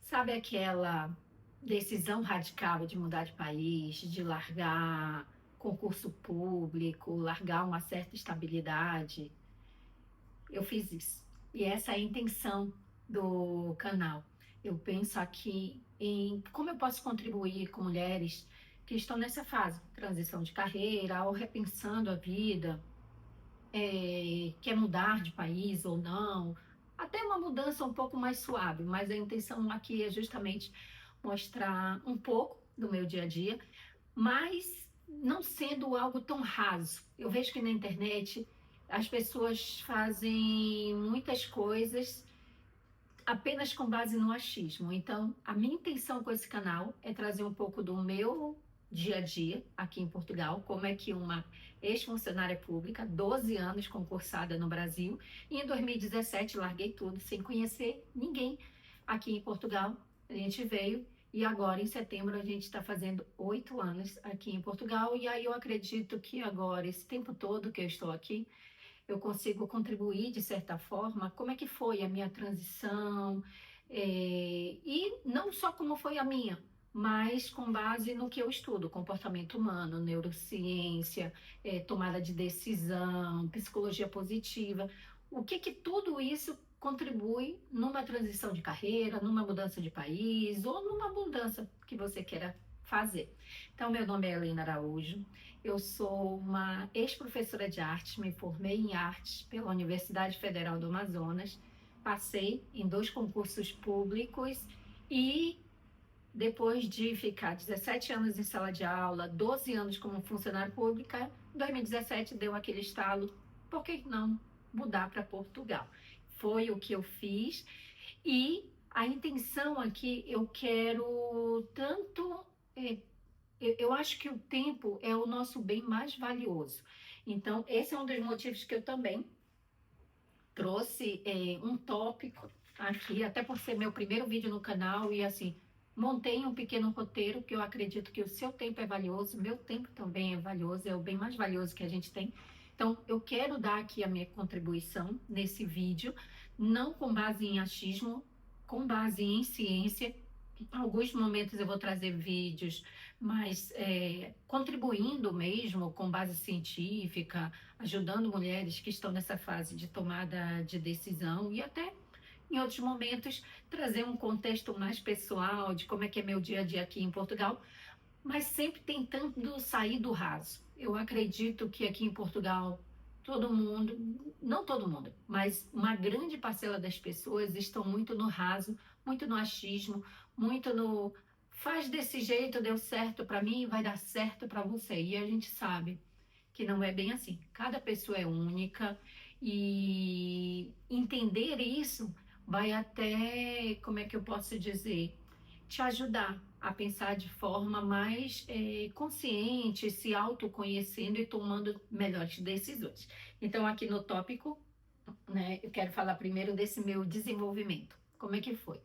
Sabe aquela decisão radical de mudar de país, de largar concurso público, largar uma certa estabilidade? Eu fiz isso. E essa é a intenção do canal. Eu penso aqui em como eu posso contribuir com mulheres que estão nessa fase, transição de carreira ou repensando a vida, quer mudar de país ou não, até uma mudança um pouco mais suave, mas a intenção aqui é justamente mostrar um pouco do meu dia a dia, mas não sendo algo tão raso. Eu vejo que na internet as pessoas fazem muitas coisas apenas com base no achismo. Então, a minha intenção com esse canal é trazer um pouco do meu dia a dia aqui em Portugal, como é que uma ex-funcionária pública, 12 anos concursada no Brasil, e em 2017 larguei tudo sem conhecer ninguém aqui em Portugal. A gente veio e agora em setembro a gente está fazendo 8 anos aqui em Portugal, e aí eu acredito que agora, esse tempo todo que eu estou aqui, eu consigo contribuir de certa forma, como é que foi a minha transição, e não só como foi a minha, mas com base no que eu estudo, comportamento humano, neurociência, tomada de decisão, psicologia positiva, o que que tudo isso contribui numa transição de carreira, numa mudança de país ou numa mudança que você queira fazer. Então, meu nome é Helena Araújo, eu sou uma ex-professora de arte, me formei em artes pela Universidade Federal do Amazonas, passei em 2 concursos públicos e depois de ficar 17 anos em sala de aula, 12 anos como funcionária pública, em 2017 deu aquele estalo, por que não mudar para Portugal? Foi o que eu fiz e a intenção aqui, eu quero tanto eu acho que o tempo é o nosso bem mais valioso. Então, esse é um dos motivos que eu também trouxe um tópico aqui, até por ser meu primeiro vídeo no canal, e assim, montei um pequeno roteiro, que eu acredito que o seu tempo é valioso, meu tempo também é valioso, é o bem mais valioso que a gente tem. Então, eu quero dar aqui a minha contribuição nesse vídeo, não com base em achismo, com base em ciência. Em alguns momentos eu vou trazer vídeos, mas contribuindo mesmo com base científica, ajudando mulheres que estão nessa fase de tomada de decisão e até em outros momentos trazer um contexto mais pessoal de como é que é meu dia a dia aqui em Portugal, mas sempre tentando sair do raso. Eu acredito que aqui em Portugal todo mundo, não todo mundo, mas uma grande parcela das pessoas estão muito no raso, muito no achismo, muito no faz desse jeito, deu certo para mim, vai dar certo para você. E a gente sabe que não é bem assim. Cada pessoa é única e entender isso vai até, como é que eu posso dizer, te ajudar a pensar de forma mais consciente, se autoconhecendo e tomando melhores decisões. Então, aqui no tópico, né, eu quero falar primeiro desse meu desenvolvimento. Como é que foi?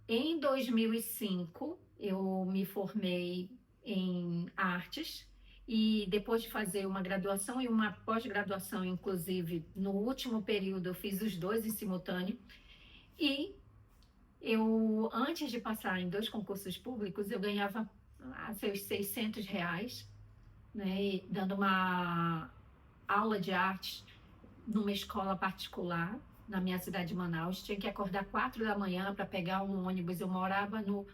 Em 2005, eu me formei em artes e depois de fazer uma graduação e uma pós-graduação, inclusive no último período, eu fiz os dois em simultâneo. E eu, antes de passar em 2 concursos públicos, eu ganhava seus R$ 600, né, dando uma aula de arte numa escola particular na minha cidade de Manaus. Tinha que acordar 4 da manhã para pegar um ônibus. Eu morava no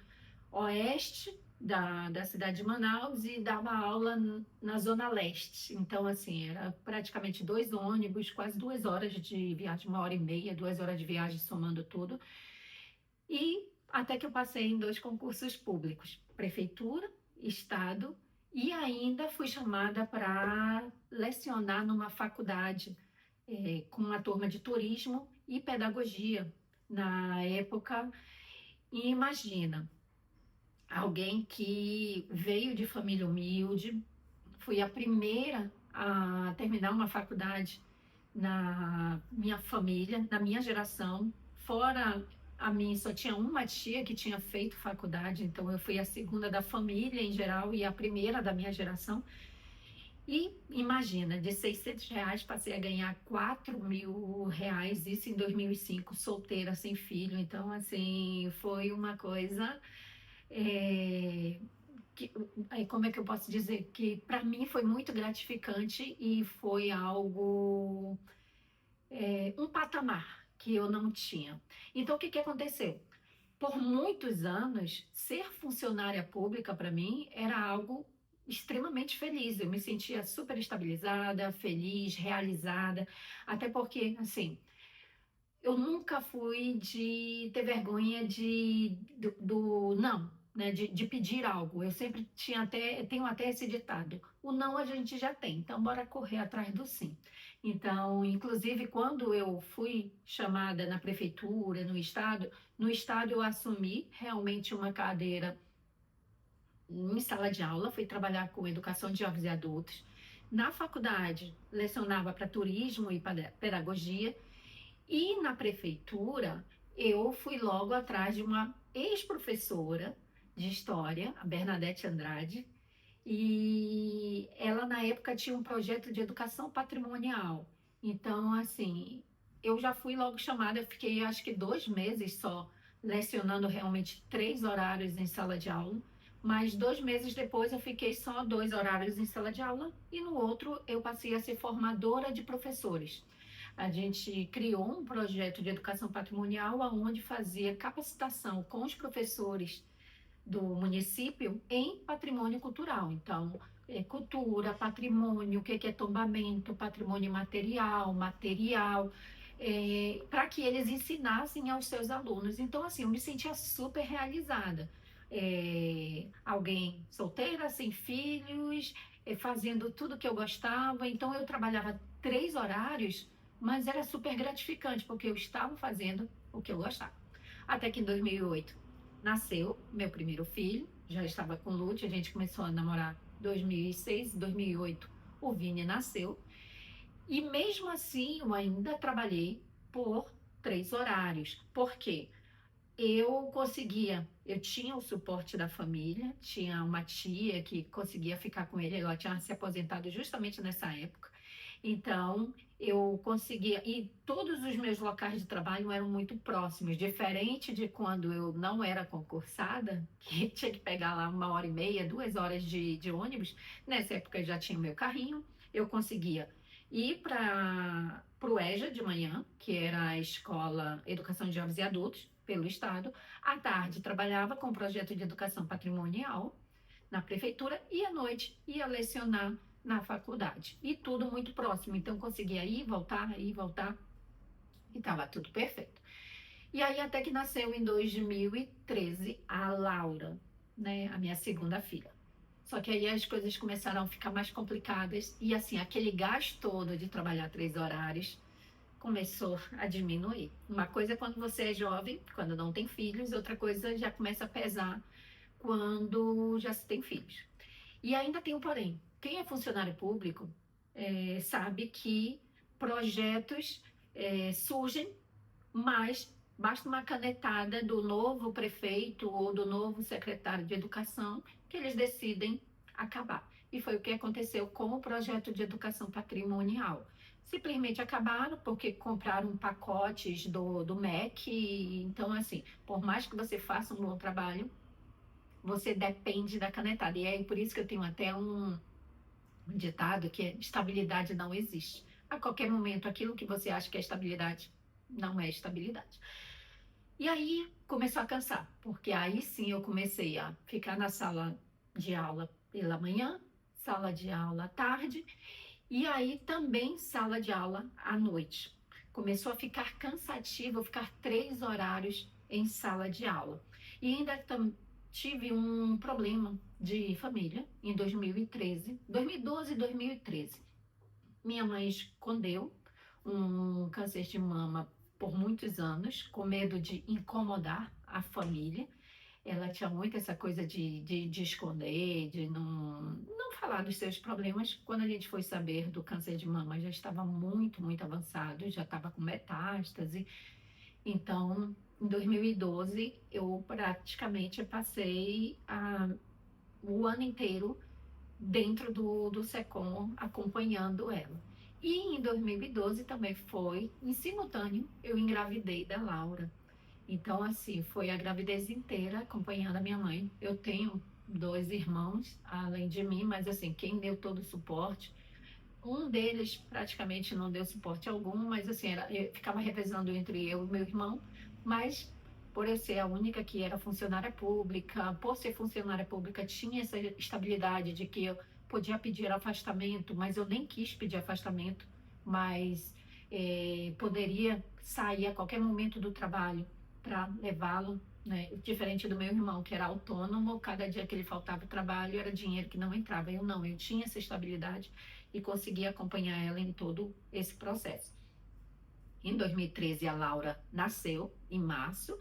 oeste da cidade de Manaus e dava aula na zona leste. Então, assim, era praticamente 2 ônibus, quase 2 horas de viagem, 1 hora e meia, 2 horas de viagem, somando tudo. E até que eu passei em 2 concursos públicos, prefeitura, estado, e ainda fui chamada para lecionar numa faculdade com uma turma de turismo e pedagogia na época. E imagina, alguém que veio de família humilde, fui a primeira a terminar uma faculdade na minha família, na minha geração, fora a mim só tinha uma tia que tinha feito faculdade, então eu fui a segunda da família em geral e a primeira da minha geração. E imagina, de R$ 600 passei a ganhar R$ 4.000, isso em 2005, solteira, sem filho. Então, assim, foi uma coisa, é, que, como é que eu posso dizer? Que para mim foi muito gratificante e foi algo, um patamar que eu não tinha. Então, o que que aconteceu? Por muitos anos, ser funcionária pública para mim era algo extremamente feliz. Eu me sentia super estabilizada, feliz, realizada, até porque, assim, eu nunca fui de ter vergonha do não, né? De pedir algo. Eu sempre tenho até esse ditado: o não a gente já tem, então bora correr atrás do sim. Então, inclusive, quando eu fui chamada na prefeitura, no estado eu assumi realmente uma cadeira em sala de aula, fui trabalhar com educação de jovens e adultos. Na faculdade, lecionava para turismo e para pedagogia. E na prefeitura, eu fui logo atrás de uma ex-professora de história, a Bernadette Andrade, e ela na época tinha um projeto de educação patrimonial. Então, assim, eu já fui logo chamada, eu fiquei acho que 2 meses só lecionando realmente 3 horários em sala de aula, mas 2 meses depois eu fiquei só 2 horários em sala de aula e no outro eu passei a ser formadora de professores. A gente criou um projeto de educação patrimonial onde fazia capacitação com os professores do município em patrimônio cultural. Então, cultura, patrimônio, o que é tombamento, patrimônio material, para que eles ensinassem aos seus alunos. Então, assim, eu me sentia super realizada. Alguém solteira, sem filhos, fazendo tudo que eu gostava. Então, eu trabalhava 3 horários, mas era super gratificante, porque eu estava fazendo o que eu gostava. Até que em 2008 nasceu meu primeiro filho, já estava com o Lute, a gente começou a namorar em 2006, 2008 o Vini nasceu. E mesmo assim eu ainda trabalhei por 3 horários. Por quê? Eu tinha o suporte da família, tinha uma tia que conseguia ficar com ele, ela tinha se aposentado justamente nessa época. Então, eu conseguia, e todos os meus locais de trabalho eram muito próximos, diferente de quando eu não era concursada, que tinha que pegar lá 1 hora e meia, 2 horas de ônibus. Nessa época eu já tinha o meu carrinho, eu conseguia ir para o EJA de manhã, que era a Escola Educação de Jovens e Adultos, pelo Estado. À tarde trabalhava com o projeto de educação patrimonial na prefeitura e à noite ia lecionar na faculdade. E tudo muito próximo, então conseguia ir e voltar, e estava tudo perfeito. E aí até que nasceu em 2013 a Laura, né, a minha segunda filha. Só que aí as coisas começaram a ficar mais complicadas e assim, aquele gás todo de trabalhar 3 horários começou a diminuir. Uma coisa é quando você é jovem, quando não tem filhos, outra coisa já começa a pesar quando já se tem filhos. E ainda tem um porém. Quem é funcionário público sabe que projetos surgem, mas basta uma canetada do novo prefeito ou do novo secretário de educação que eles decidem acabar. E foi o que aconteceu com o projeto de educação patrimonial. Simplesmente acabaram porque compraram pacotes do MEC. Então, assim, por mais que você faça um bom trabalho, você depende da canetada. E é por isso que eu tenho até um ditado que é: estabilidade não existe. A qualquer momento, aquilo que você acha que é estabilidade, não é estabilidade. E aí começou a cansar, porque aí sim eu comecei a ficar na sala de aula pela manhã, sala de aula à tarde, e aí também sala de aula à noite. Começou a ficar cansativo ficar 3 horários em sala de aula. E ainda tive um problema de família em 2013, 2012 e 2013. Minha mãe escondeu um câncer de mama por muitos anos, com medo de incomodar a família. Ela tinha muito essa coisa de esconder, de não falar dos seus problemas. Quando a gente foi saber do câncer de mama, já estava muito, muito avançado, já estava com metástase. Então, em 2012, eu praticamente passei o ano inteiro dentro do SECOM, acompanhando ela. E em 2012 também foi, em simultâneo, eu engravidei da Laura. Então, assim, foi a gravidez inteira acompanhando a minha mãe. Eu tenho dois irmãos, além de mim, mas assim, quem deu todo o suporte, um deles praticamente não deu suporte algum, mas assim, eu ficava revezando entre eu e meu irmão, mas por eu ser a única que era funcionária pública, por ser funcionária pública, tinha essa estabilidade de que eu podia pedir afastamento, mas eu nem quis pedir afastamento, mas poderia sair a qualquer momento do trabalho para levá-lo, né? Diferente do meu irmão, que era autônomo, cada dia que ele faltava trabalho era dinheiro que não entrava. Eu não, eu tinha essa estabilidade e consegui acompanhar ela em todo esse processo. Em 2013, a Laura nasceu, em março,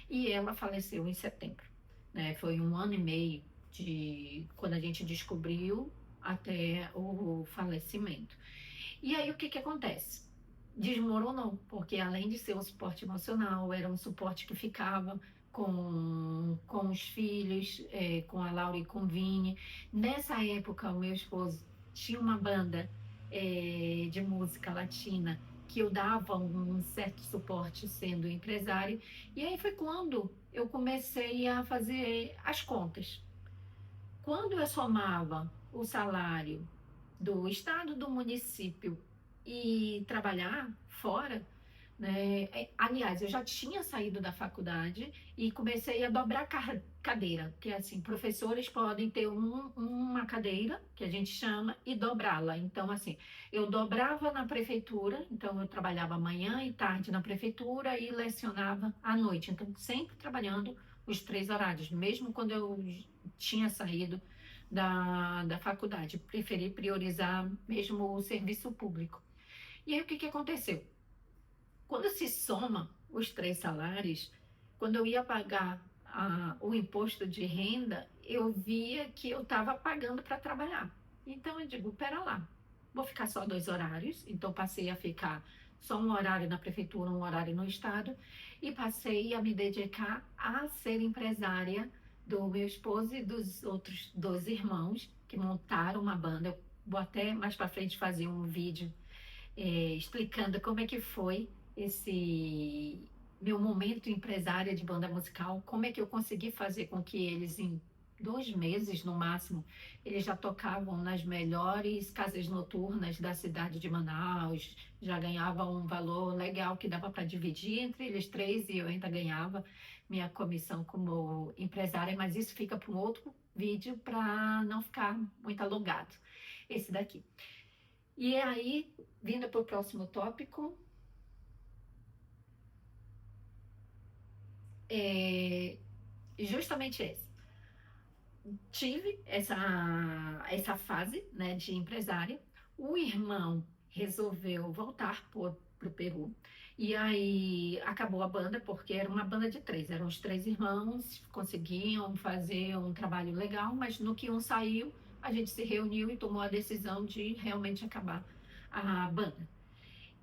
e ela faleceu em setembro. Né? Foi um ano e meio de quando a gente descobriu até o falecimento. E aí o que, que acontece? Desmoronou, porque além de ser um suporte emocional, era um suporte que ficava com os filhos, com a Laura e com o Vini. Nessa época, o meu esposo tinha uma banda de música latina que eu dava um certo suporte sendo empresária. E aí foi quando eu comecei a fazer as contas. Quando eu somava o salário do estado, do município e trabalhar fora, né? Aliás, eu já tinha saído da faculdade e comecei a dobrar cadeira, que é assim, professores podem ter uma cadeira, que a gente chama, e dobrá-la. Então, assim, eu dobrava na prefeitura, então eu trabalhava manhã e tarde na prefeitura e lecionava à noite. Então, sempre trabalhando os 3 horários, mesmo quando eu tinha saído da faculdade, preferi priorizar mesmo o serviço público. E aí, o que que aconteceu? Quando se soma os 3 salários, quando eu ia pagar o imposto de renda, eu via que eu estava pagando para trabalhar. Então eu digo, pera lá, vou ficar só 2 horários. Então passei a ficar só um horário na prefeitura, um horário no estado, e passei a me dedicar a ser empresária do meu esposo e dos outros 2 irmãos que montaram uma banda. Eu vou até mais para frente fazer um vídeo explicando como é que foi esse meu momento empresária de banda musical, como é que eu consegui fazer com que eles, em 2 meses no máximo, eles já tocavam nas melhores casas noturnas da cidade de Manaus, já ganhavam um valor legal que dava para dividir entre eles três e eu ainda ganhava minha comissão como empresária, mas isso fica para um outro vídeo para não ficar muito alongado, esse daqui. E aí, vindo para o próximo tópico, é justamente esse. Tive essa fase, né, de empresária. O irmão resolveu voltar para o Peru. E aí acabou a banda, porque era uma banda de 3. Eram os 3 irmãos, conseguiam fazer um trabalho legal, mas no que um saiu, a gente se reuniu e tomou a decisão de realmente acabar a banda.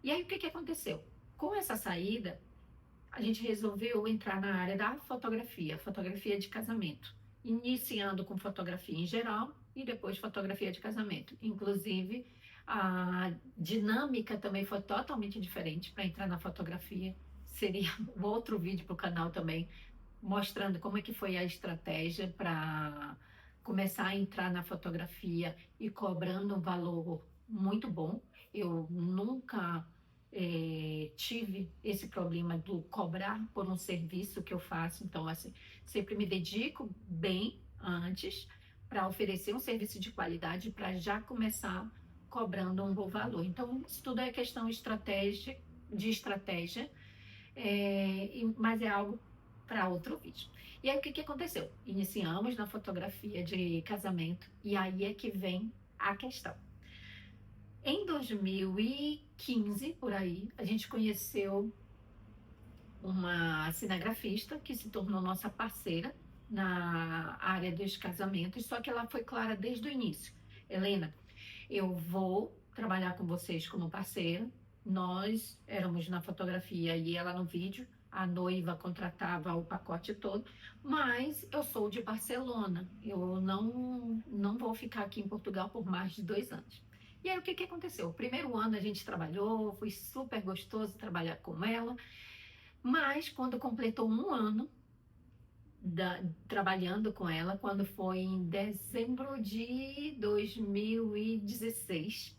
E aí o que que aconteceu? Com essa saída, a gente resolveu entrar na área da fotografia, fotografia de casamento, iniciando com fotografia em geral e depois fotografia de casamento. Inclusive, a dinâmica também foi totalmente diferente para entrar na fotografia. Seria um outro vídeo para o canal também, mostrando como é que foi a estratégia para começar a entrar na fotografia e cobrando um valor muito bom. Eu nunca tive esse problema do cobrar por um serviço que eu faço, então assim, sempre me dedico bem antes para oferecer um serviço de qualidade para já começar cobrando um bom valor. Então, isso tudo é questão de estratégia, mas é algo para outro vídeo. E aí o que que aconteceu? Iniciamos na fotografia de casamento e aí é que vem a questão. Em 2015, por aí, a gente conheceu uma cinegrafista que se tornou nossa parceira na área dos casamentos, só que ela foi clara desde o início. Helena, eu vou trabalhar com vocês como parceira. Nós éramos na fotografia e ela no vídeo. a noiva contratava o pacote todo, mas eu sou de Barcelona, eu não vou ficar aqui em Portugal por mais de 2 anos. E aí o que que aconteceu? O primeiro ano a gente trabalhou, foi super gostoso trabalhar com ela, mas quando completou 1 ano trabalhando com ela, quando foi em dezembro de 2016,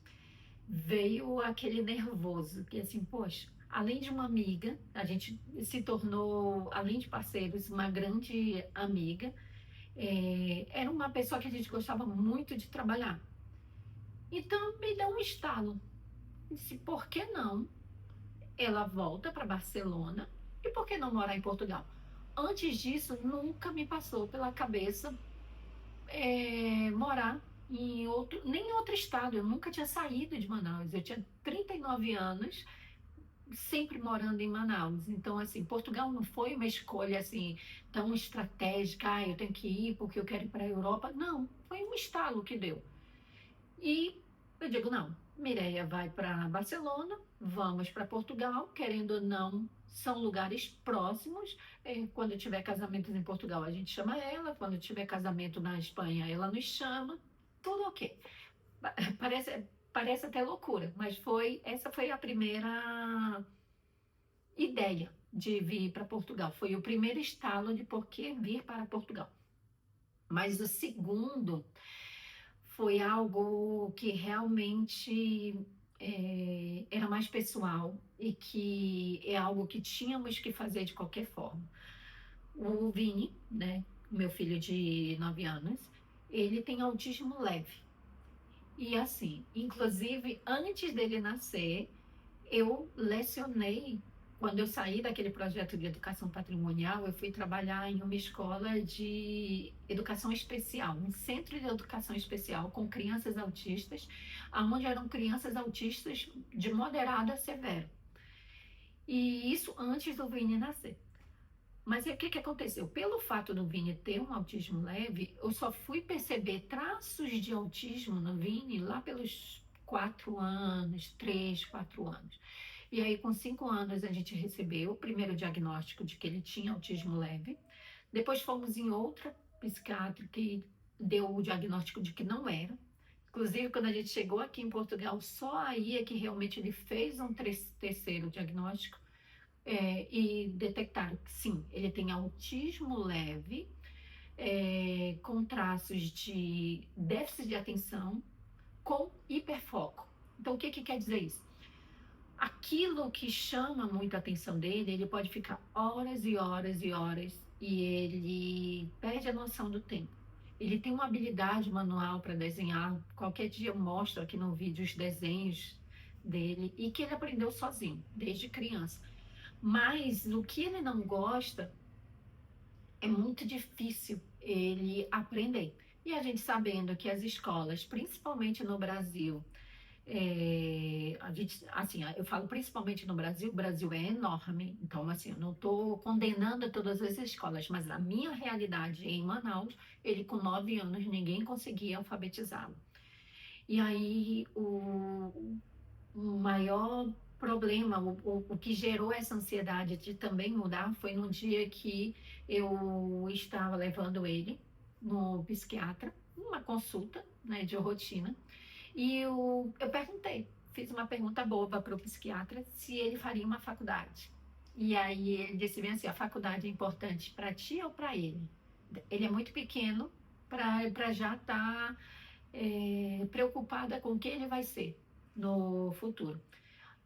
veio aquele nervoso, que assim, poxa, além de uma amiga, a gente se tornou, além de parceiros, uma grande amiga. Era uma pessoa que a gente gostava muito de trabalhar. Então me deu um estalo. Disse, por que não? Ela volta para Barcelona e por que não morar em Portugal? Antes disso, nunca me passou pela cabeça morar em outro, nem em outro estado. Eu nunca tinha saído de Manaus. Eu tinha 39 anos, sempre morando em Manaus. Então, assim, Portugal não foi uma escolha assim tão estratégica. Ah, eu tenho que ir porque eu quero ir para a Europa. Não, foi um estalo que deu. E eu digo, não, Mireia vai para Barcelona, vamos para Portugal, querendo ou não, são lugares próximos. Quando tiver casamentos em Portugal, a gente chama ela, quando tiver casamento na Espanha, ela nos chama, tudo ok. Parece até loucura, mas essa foi a primeira ideia de vir para Portugal. Foi o primeiro estalo de por que vir para Portugal. Mas o segundo foi algo que realmente era mais pessoal e que é algo que tínhamos que fazer de qualquer forma. O Vini, né, meu filho de 9 anos, ele tem autismo leve. E assim, inclusive antes dele nascer, eu lecionei. Quando eu saí daquele projeto de educação patrimonial, eu fui trabalhar em uma escola de educação especial, um centro de educação especial com crianças autistas, onde eram crianças autistas de moderado a severo. E isso antes do Vini nascer. Mas o que que aconteceu? Pelo fato do Vini ter um autismo leve, eu só fui perceber traços de autismo no Vini lá pelos 4 anos, 3, 4 anos. E aí, com 5 anos, a gente recebeu o primeiro diagnóstico de que ele tinha autismo leve. Depois fomos em outra psiquiatra que deu o diagnóstico de que não era. Inclusive, quando a gente chegou aqui em Portugal, só aí é que realmente ele fez um terceiro diagnóstico e detectaram que sim, ele tem autismo leve, com traços de déficit de atenção, com hiperfoco. Então, o que que quer dizer isso? Aquilo que chama muito a atenção dele, ele pode ficar horas e horas e horas e ele perde a noção do tempo. Ele tem uma habilidade manual para desenhar. Qualquer dia eu mostro aqui no vídeo os desenhos dele e que ele aprendeu sozinho, desde criança. Mas o que ele não gosta é muito difícil ele aprender. E a gente sabendo que as escolas, principalmente no Brasil, assim, eu falo principalmente no Brasil, o Brasil é enorme, então assim, eu não estou condenando todas as escolas, mas a minha realidade em Manaus, ele com 9 anos, ninguém conseguia alfabetizá-lo. E aí o maior problema, o que gerou essa ansiedade de também mudar foi no dia que eu estava levando ele no psiquiatra, uma consulta, né, de rotina, e eu perguntei, fiz uma pergunta boba para o psiquiatra se ele faria uma faculdade. E aí ele disse bem assim, a faculdade é importante para ti ou para ele? Ele é muito pequeno para já estar preocupada com o que ele vai ser no futuro.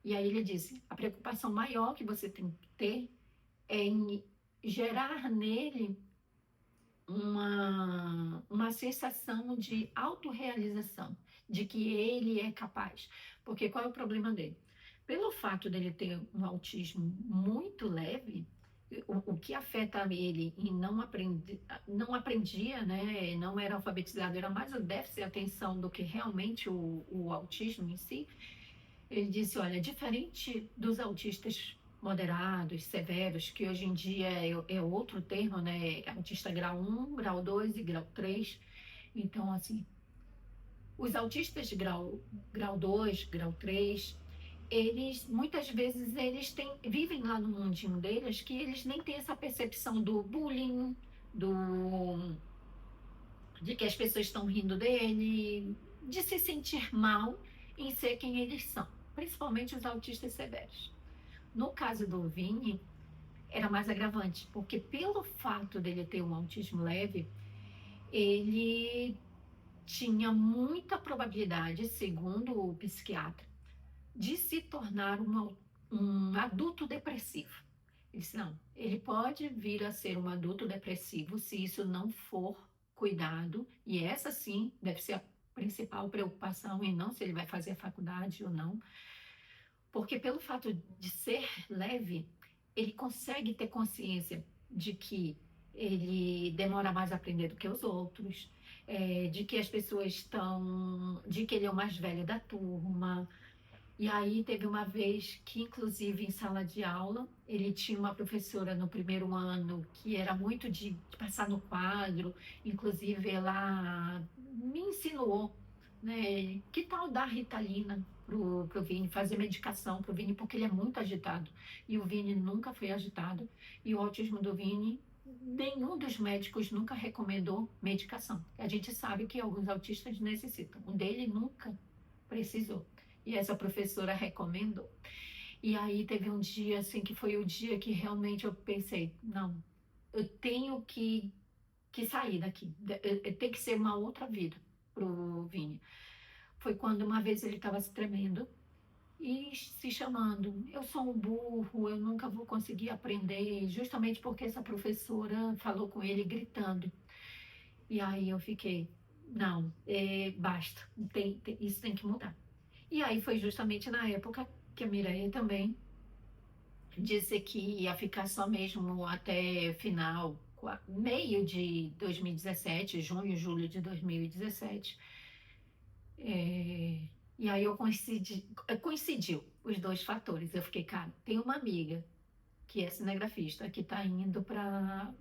E aí ele disse, a preocupação maior que você tem que ter é em gerar nele uma sensação de autorrealização, de que ele é capaz. Porque qual é o problema dele? Pelo fato dele ter um autismo muito leve, o que afeta ele em não aprendia, né, não era alfabetizado, era mais o déficit de atenção do que realmente o autismo em si. Ele disse, olha, diferente dos autistas moderados, severos, que hoje em dia é outro termo, né? Autista grau 1, grau 2 e grau 3. Então, assim, os autistas de grau 2, grau 3, eles, muitas vezes, vivem lá no mundinho deles, que eles nem têm essa percepção do bullying, do, de que as pessoas estão rindo dele, de se sentir mal em ser quem eles são, principalmente os autistas severos. No caso do Vini, era mais agravante, porque pelo fato dele ter um autismo leve, ele tinha muita probabilidade, segundo o psiquiatra, de se tornar um adulto depressivo. Ele disse, não, ele pode vir a ser um adulto depressivo se isso não for cuidado, e essa sim deve ser a principal preocupação, e não se ele vai fazer a faculdade ou não, porque pelo fato de ser leve, ele consegue ter consciência de que ele demora mais a aprender do que os outros, de que as pessoas estão, de que ele é o mais velho da turma. E aí teve uma vez que, inclusive, em sala de aula, ele tinha uma professora no primeiro ano que era muito de passar no quadro, inclusive ela me insinuou, né, que tal dar Ritalina pro Vini, fazer medicação pro Vini, porque ele é muito agitado. E o Vini nunca foi agitado. E o autismo do Vini, nenhum dos médicos nunca recomendou medicação. A gente sabe que alguns autistas necessitam. O dele nunca precisou. E essa professora recomendou. E aí teve um dia, assim, que foi o dia que realmente eu pensei, não, eu tenho que sair daqui. Tem que ser uma outra vida pro Vini. Foi quando uma vez ele estava se tremendo e se chamando, eu sou um burro, eu nunca vou conseguir aprender, justamente porque essa professora falou com ele gritando. E aí eu fiquei, não, basta, isso tem que mudar. E aí foi justamente na época que a Mireia também disse que ia ficar só mesmo até final, meio de 2017, junho, julho de 2017. E aí coincidiu os dois fatores. Eu fiquei, cara, tem uma amiga que é cinegrafista, que está indo para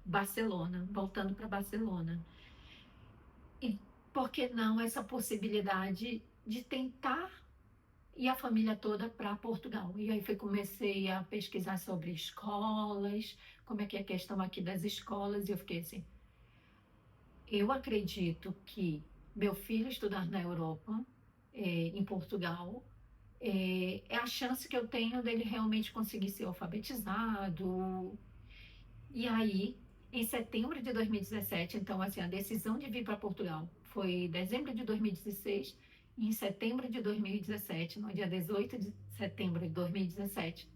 Barcelona, voltando para Barcelona. E por que não essa possibilidade de tentar ir a família toda para Portugal? E aí comecei a pesquisar sobre escolas, como é que é a questão aqui das escolas, e eu fiquei assim, eu acredito que meu filho estudar na Europa, em Portugal, é a chance que eu tenho dele realmente conseguir ser alfabetizado. E aí, em setembro de 2017, então, assim, a decisão de vir para Portugal foi em dezembro de 2016, e em setembro de 2017, no dia 18 de setembro de 2017,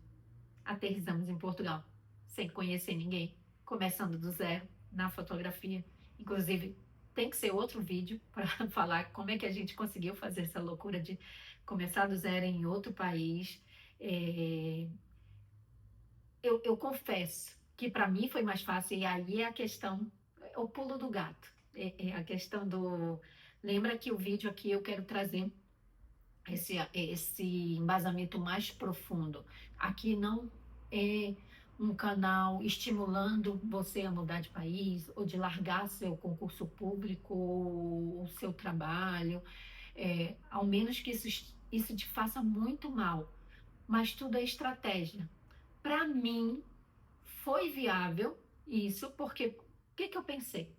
aterrissamos em Portugal, sem conhecer ninguém, começando do zero na fotografia. Inclusive, tem que ser outro vídeo para falar como é que a gente conseguiu fazer essa loucura de começar do zero em outro país. Eu confesso que para mim foi mais fácil, e aí é a questão, é o pulo do gato, é a questão do... Lembra que o vídeo aqui eu quero trazer esse embasamento mais profundo. Aqui não é um canal estimulando você a mudar de país, ou de largar seu concurso público, ou o seu trabalho, ao menos que isso te faça muito mal. Mas tudo é estratégia. Para mim, foi viável isso, porque o que eu pensei?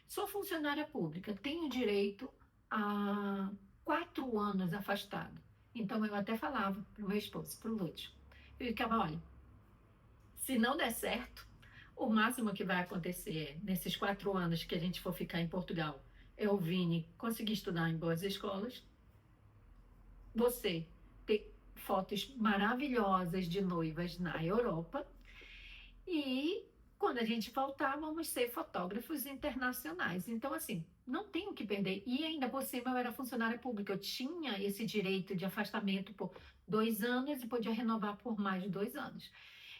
Sou funcionária pública, tenho direito a 4 anos afastada. Então eu até falava para o meu esposo, para o Lúcio, eu ficava, olha, se não der certo, o máximo que vai acontecer nesses 4 anos que a gente for ficar em Portugal é o Vini conseguir estudar em boas escolas, você ter fotos maravilhosas de noivas na Europa, e quando a gente voltar, vamos ser fotógrafos internacionais. Então, assim, não tenho que perder. E ainda por cima, eu era funcionária pública. Eu tinha esse direito de afastamento por 2 anos e podia renovar por mais de 2 anos.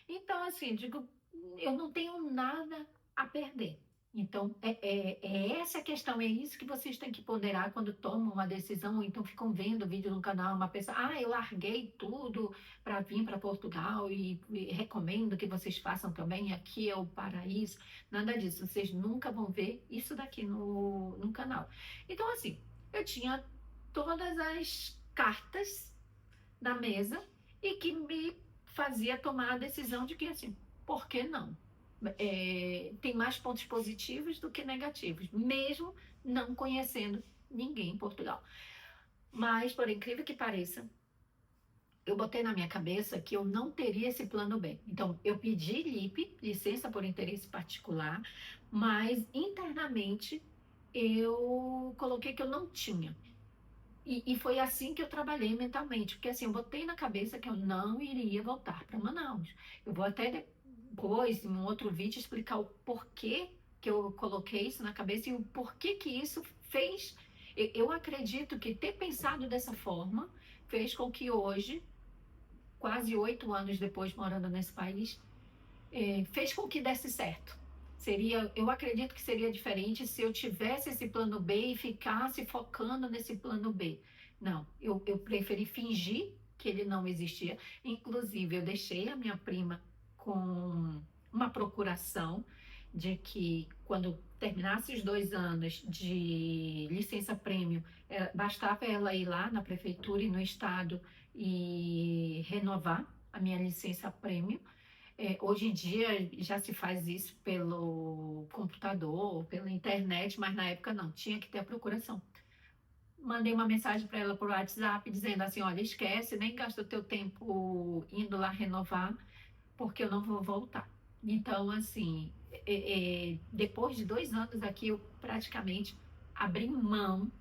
Então, assim, digo, eu não tenho nada a perder. Então, é essa a questão, é isso que vocês têm que ponderar quando tomam uma decisão, ou então ficam vendo vídeo no canal, uma pessoa, eu larguei tudo para vir para Portugal e recomendo que vocês façam também, aqui é o paraíso. Nada disso, vocês nunca vão ver isso daqui no canal. Então, assim, eu tinha todas as cartas na mesa e que me fazia tomar a decisão de que, assim, por que não? Tem mais pontos positivos do que negativos, mesmo não conhecendo ninguém em Portugal. Mas, por incrível que pareça, eu botei na minha cabeça que eu não teria esse plano B. Então, eu pedi LIP, licença por interesse particular, mas internamente eu coloquei que eu não tinha. E foi assim que eu trabalhei mentalmente, porque assim, eu botei na cabeça que eu não iria voltar para Manaus. Eu vou até depois, em um outro vídeo, explicar o porquê que eu coloquei isso na cabeça e o porquê que isso fez. Eu acredito que ter pensado dessa forma fez com que hoje, quase 8 anos depois morando nesse país, fez com que desse certo. Eu acredito que seria diferente se eu tivesse esse plano B e ficasse focando nesse plano B. Não, eu preferi fingir que ele não existia. Inclusive, eu deixei a minha prima com uma procuração de que quando terminasse os 2 anos de licença prêmio, bastava ela ir lá na prefeitura e no estado e renovar a minha licença prêmio. Hoje em dia já se faz isso pelo computador, pela internet, mas na época não, tinha que ter a procuração. Mandei uma mensagem para ela por WhatsApp dizendo assim: olha, esquece, nem gasta o teu tempo indo lá renovar, porque eu não vou voltar. Então, assim, depois de 2 anos aqui, eu praticamente abri mão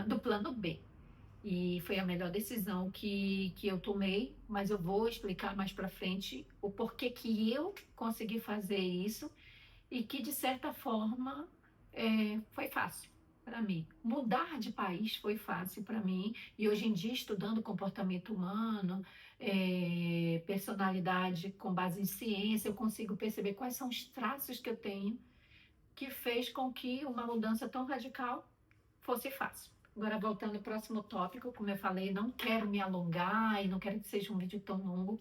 do plano B. E foi a melhor decisão que eu tomei, mas eu vou explicar mais para frente o porquê que eu consegui fazer isso e que, de certa forma, foi fácil para mim. Mudar de país foi fácil para mim, e hoje em dia, estudando comportamento humano, personalidade com base em ciência, eu consigo perceber quais são os traços que eu tenho que fez com que uma mudança tão radical fosse fácil. Agora, voltando ao próximo tópico, como eu falei, não quero me alongar e não quero que seja um vídeo tão longo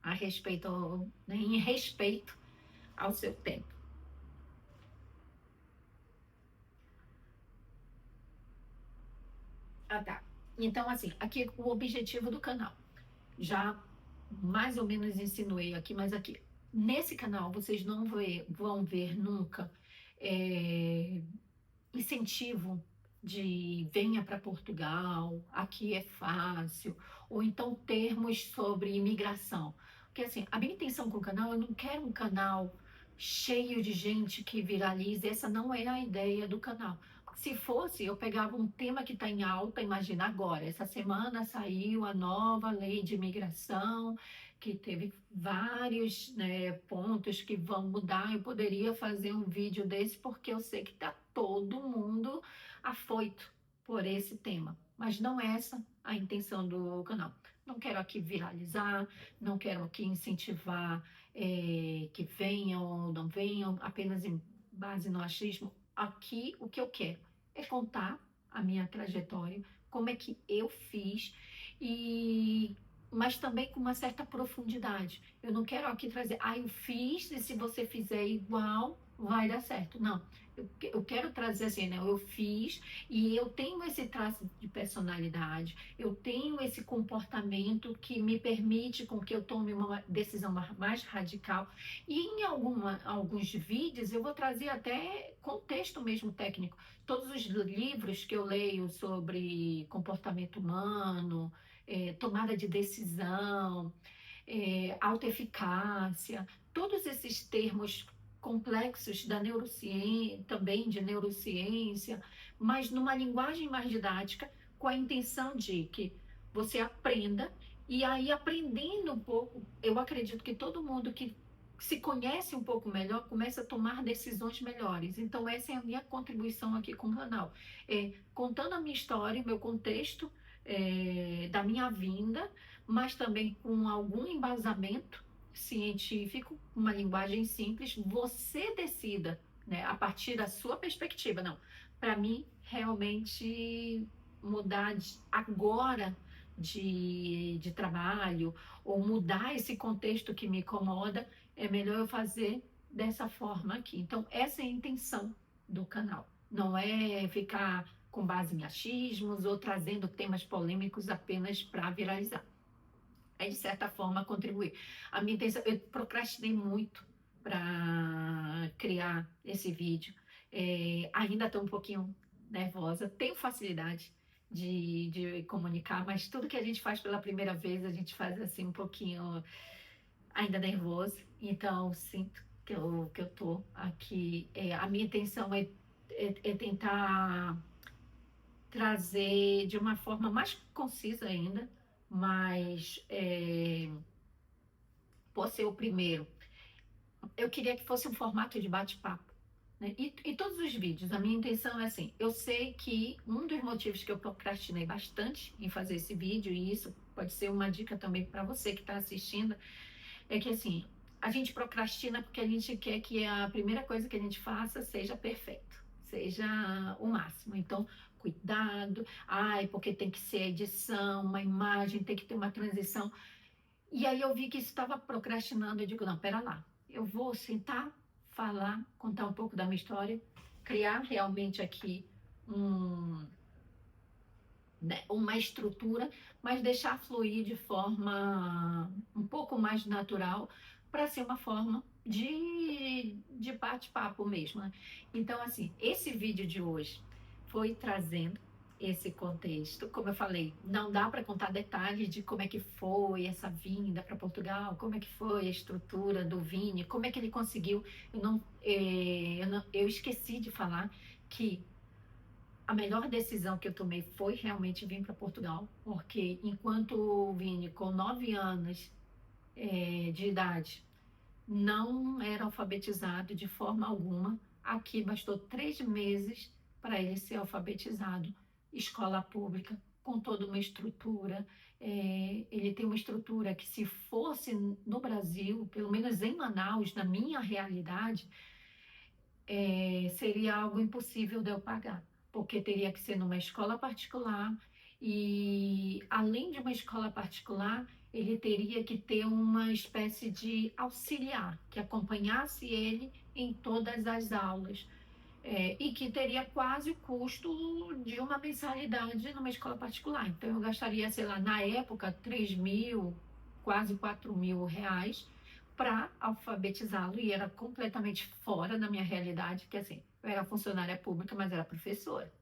a respeito, né, em respeito ao seu tempo. Ah, tá. Então, assim, aqui o objetivo do canal. Já mais ou menos insinuei aqui, mas aqui, nesse canal, vocês não vão ver nunca é, incentivo de venha para Portugal, aqui é fácil, ou então termos sobre imigração. Porque assim, a minha intenção com o canal, eu não quero um canal cheio de gente que viralize, essa não é a ideia do canal. Se fosse, eu pegava um tema que está em alta, imagina agora, essa semana saiu a nova lei de imigração, que teve vários, né, pontos que vão mudar. Eu poderia fazer um vídeo desse porque eu sei que está todo mundo afoito por esse tema, mas não é essa a intenção do canal. Não quero aqui viralizar, não quero aqui incentivar que venham ou não venham, apenas em base no achismo. Aqui o que eu quero é contar a minha trajetória, como é que eu fiz e mas também com uma certa profundidade. Eu não quero aqui trazer, eu fiz e se você fizer igual, vai dar certo. Não, eu quero trazer assim, né? Eu fiz e eu tenho esse traço de personalidade, eu tenho esse comportamento que me permite com que eu tome uma decisão mais radical. E em alguns vídeos eu vou trazer até contexto mesmo técnico. Todos os livros que eu leio sobre comportamento humano, tomada de decisão, autoeficácia, todos esses termos complexos da neurociência, também de neurociência, mas numa linguagem mais didática, com a intenção de que você aprenda, e aí aprendendo um pouco, eu acredito que todo mundo que se conhece um pouco melhor começa a tomar decisões melhores. Então essa é a minha contribuição aqui com o canal, contando a minha história, o meu contexto, da minha vinda, mas também com algum embasamento científico, uma linguagem simples, você decida, né, a partir da sua perspectiva. Não, para mim, realmente mudar agora de trabalho ou mudar esse contexto que me incomoda, é melhor eu fazer dessa forma aqui. Então, essa é a intenção do canal. Não é ficar com base em achismos ou trazendo temas polêmicos apenas para viralizar. É, de certa forma, contribuir. A minha intenção, eu procrastinei muito para criar esse vídeo. Ainda estou um pouquinho nervosa, tenho facilidade de comunicar, mas tudo que a gente faz pela primeira vez, a gente faz assim um pouquinho ainda nervoso. Então, sinto que eu tô aqui. A minha intenção é tentar trazer de uma forma mais concisa ainda, mas por ser o primeiro, eu queria que fosse um formato de bate-papo, né? E todos os vídeos, a minha intenção é assim, eu sei que um dos motivos que eu procrastinei bastante em fazer esse vídeo, e isso pode ser uma dica também para você que está assistindo, é que assim, a gente procrastina porque a gente quer que a primeira coisa que a gente faça seja perfeito, seja o máximo. Então, cuidado, porque tem que ser edição, uma imagem, tem que ter uma transição. E aí eu vi que isso estava procrastinando. Eu digo, não, pera lá, eu vou sentar, falar, contar um pouco da minha história, criar realmente aqui um, uma estrutura, mas deixar fluir de forma um pouco mais natural, para ser uma forma de bate-papo mesmo, né? Então, assim, esse vídeo de hoje foi trazendo esse contexto. Como eu falei, não dá para contar detalhes de como é que foi essa vinda para Portugal, como é que foi a estrutura do Vini, como é que ele conseguiu. Eu esqueci de falar que a melhor decisão que eu tomei foi realmente vir para Portugal, porque enquanto o Vini, com 9 anos de idade, não era alfabetizado de forma alguma, aqui bastou 3 meses para ele ser alfabetizado. Escola pública, com toda uma estrutura. Ele tem uma estrutura que, se fosse no Brasil, pelo menos em Manaus, na minha realidade, seria algo impossível de eu pagar, porque teria que ser numa escola particular e, além de uma escola particular, ele teria que ter uma espécie de auxiliar que acompanhasse ele em todas as aulas, e que teria quase o custo de uma mensalidade numa escola particular. Então, eu gastaria, sei lá, na época, 3.000, quase 4.000 reais para alfabetizá-lo, e era completamente fora da minha realidade, que assim, eu era funcionária pública, mas era professora.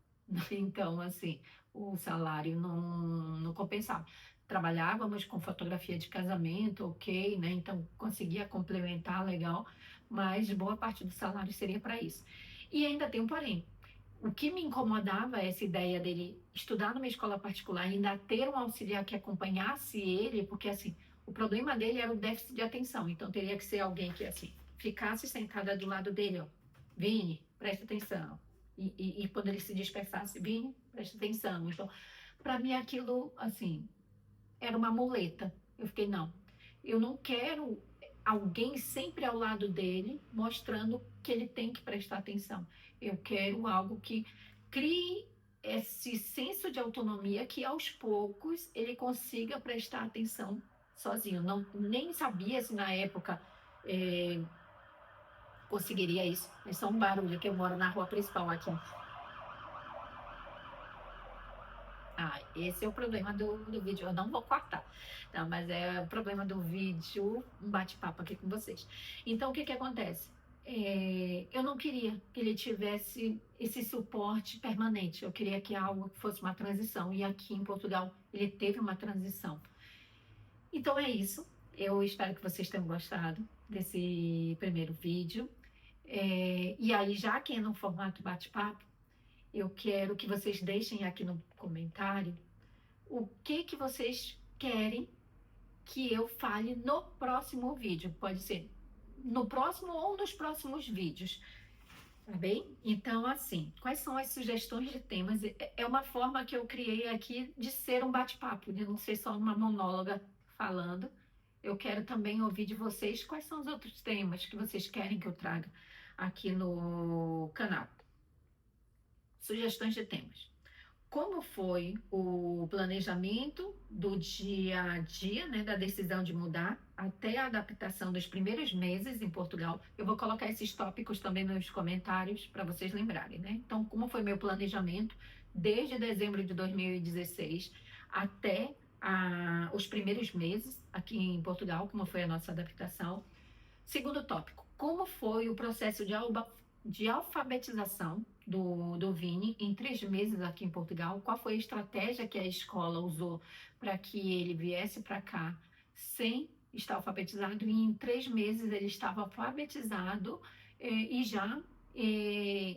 Então, assim, o salário não compensava. Trabalhávamos com fotografia de casamento, ok, né? Então, conseguia complementar legal, mas boa parte do salário seria para isso. E ainda tem um porém. O que me incomodava é essa ideia dele estudar numa escola particular e ainda ter um auxiliar que acompanhasse ele, porque assim, o problema dele era o déficit de atenção. Então teria que ser alguém que assim ficasse sentada do lado dele, ó, Vini, presta atenção. E quando ele se dispersasse, Vini, presta atenção. Então, para mim aquilo assim era uma muleta. Eu fiquei, não, eu não quero alguém sempre ao lado dele, mostrando que ele tem que prestar atenção. Eu quero algo que crie esse senso de autonomia, que aos poucos ele consiga prestar atenção sozinho. Não, nem sabia se na época conseguiria isso. É só um barulho, que eu moro na rua principal aqui. Esse é o problema do vídeo. Eu não vou cortar, não, mas é o problema do vídeo, um bate-papo aqui com vocês. Então, o que que acontece? Eu não queria que ele tivesse esse suporte permanente. Eu queria que algo fosse uma transição. E aqui em Portugal, ele teve uma transição. Então, é isso. Eu espero que vocês tenham gostado desse primeiro vídeo. E aí, já que é no formato bate-papo, eu quero que vocês deixem aqui no comentário o que vocês querem que eu fale no próximo vídeo. Pode ser no próximo ou nos próximos vídeos, tá bem? Então, assim, quais são as sugestões de temas? É uma forma que eu criei aqui de ser um bate-papo, de não ser só uma monóloga falando. Eu quero também ouvir de vocês quais são os outros temas que vocês querem que eu traga aqui no canal. Sugestões de temas. Como foi o planejamento do dia a dia, né, da decisão de mudar, até a adaptação dos primeiros meses em Portugal? Eu vou colocar esses tópicos também nos comentários para vocês lembrarem, né? Então, como foi meu planejamento desde dezembro de 2016 até os primeiros meses aqui em Portugal, como foi a nossa adaptação. Segundo tópico, como foi o processo de alfabetização do Vini em 3 meses aqui em Portugal? Qual foi a estratégia que a escola usou para que ele viesse para cá sem estar alfabetizado? E em 3 meses ele estava alfabetizado e já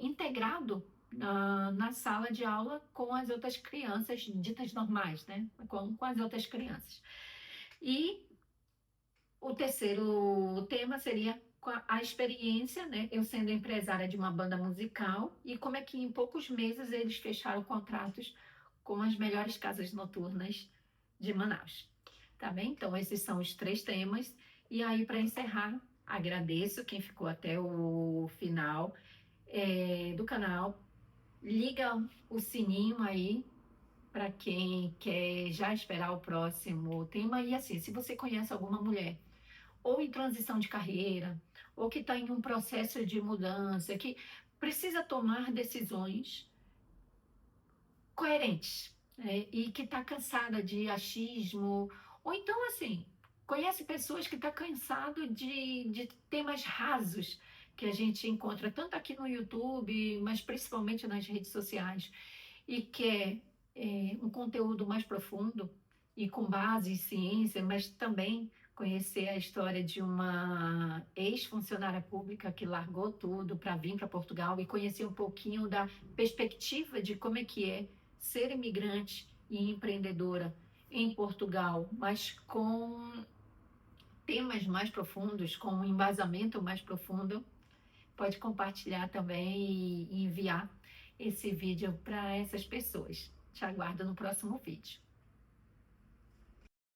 integrado na sala de aula com as outras crianças ditas normais, né? Com as outras crianças. E o terceiro tema seria a experiência, né? Eu sendo empresária de uma banda musical e como é que em poucos meses eles fecharam contratos com as melhores casas noturnas de Manaus. Tá bem? Então, esses são os 3 temas. E aí, para encerrar, agradeço quem ficou até o final do canal. Liga o sininho aí para quem quer já esperar o próximo tema. E assim, se você conhece alguma mulher ou em transição de carreira, ou que está em um processo de mudança, que precisa tomar decisões coerentes, né? E que está cansada de achismo, ou então assim, conhece pessoas que estão cansado de temas rasos que a gente encontra tanto aqui no YouTube, mas principalmente nas redes sociais, e quer um conteúdo mais profundo e com base em ciência, mas também conhecer a história de uma ex-funcionária pública que largou tudo para vir para Portugal e conhecer um pouquinho da perspectiva de como é que é ser imigrante e empreendedora em Portugal, mas com temas mais profundos, com um embasamento mais profundo. Pode compartilhar também e enviar esse vídeo para essas pessoas. Te aguardo no próximo vídeo.